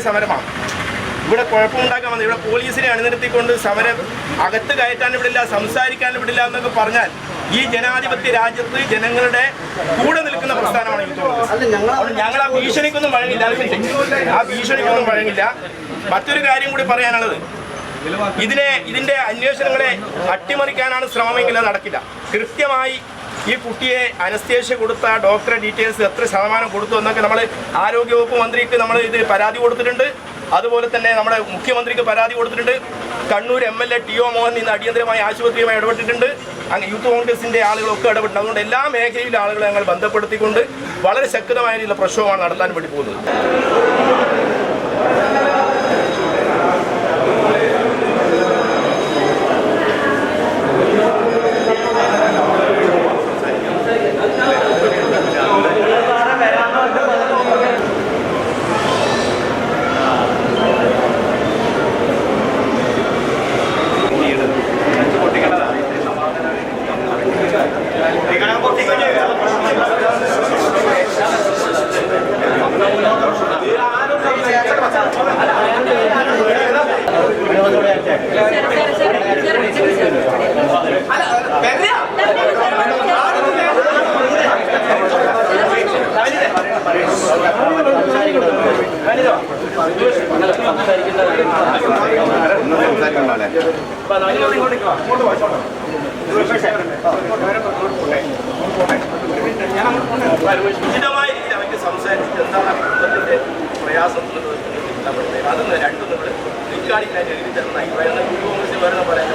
സമരമാണ്. ഇവിടെ കുഴപ്പമുണ്ടാക്കാൻ വന്നത് ഇവിടെ പോലീസിനെ അണിനിരത്തിക്കൊണ്ട് സമരം അകത്ത് കയറ്റാനും വിടില്ല, സംസാരിക്കാനും വിടില്ല എന്നൊക്കെ പറഞ്ഞാൽ ഈ ജനാധിപത്യ രാജ്യത്ത് ജനങ്ങളുടെ കൂടെ നിൽക്കുന്ന പ്രസ്ഥാനമാണ് യൂത്ത് കോൺഗ്രസ്. ഞങ്ങൾ ആ ഭീഷണിക്കൊന്നും വഴങ്ങില്ല, ആ ഭീഷണിക്കൊന്നും വഴങ്ങില്ല. മറ്റൊരു കാര്യം കൂടി പറയാനുള്ളത്, ഇതിന്റെ അന്വേഷണങ്ങളെ അട്ടിമറിക്കാനാണ് ശ്രമമെങ്കിൽ അത് നടക്കില്ല. കൃത്യമായി ഈ കുട്ടിയെ അനസ്തേഷ്യ കൊടുത്ത ഡോക്ടറെ ഡീറ്റെയിൽസ് എത്ര ശതമാനം കൊടുത്തു എന്നൊക്കെ നമ്മൾ ആരോഗ്യവകുപ്പ് മന്ത്രിക്ക് നമ്മൾ ഇത് പരാതി കൊടുത്തിട്ടുണ്ട്. അതുപോലെ തന്നെ നമ്മുടെ മുഖ്യമന്ത്രിക്ക് പരാതി കൊടുത്തിട്ടുണ്ട്. കണ്ണൂർ MLA TO മോഹൻ ഇന്ന് അടിയന്തരമായി ആശുപത്രിയുമായി ഇടപെട്ടിട്ടുണ്ട്. അങ്ങനെ യൂത്ത് കോൺഗ്രസിൻ്റെ ആളുകളൊക്കെ ഇടപെട്ടുണ്ട്. അതുകൊണ്ട് എല്ലാ മേഖലയിലെ ആളുകളെ ഞങ്ങൾ ബന്ധപ്പെടുത്തിക്കൊണ്ട് വളരെ ശക്തമായ രീതിയിലുള്ള പ്രക്ഷോഭമാണ് നടത്താൻ വേണ്ടി പോകുന്നത്. ഉചിതമായ രീതിയിൽ അവർക്ക് സംസാരിച്ചിട്ട് എന്താണ് കുടുംബത്തിന്റെ പ്രയാസം അതൊന്ന് രണ്ടും നമ്മൾ നെയ്ക്കാടിക്കായിട്ട് എഴുതി തരുന്ന യൂത്ത് കോൺഗ്രസ് വരുന്ന പറയാൻ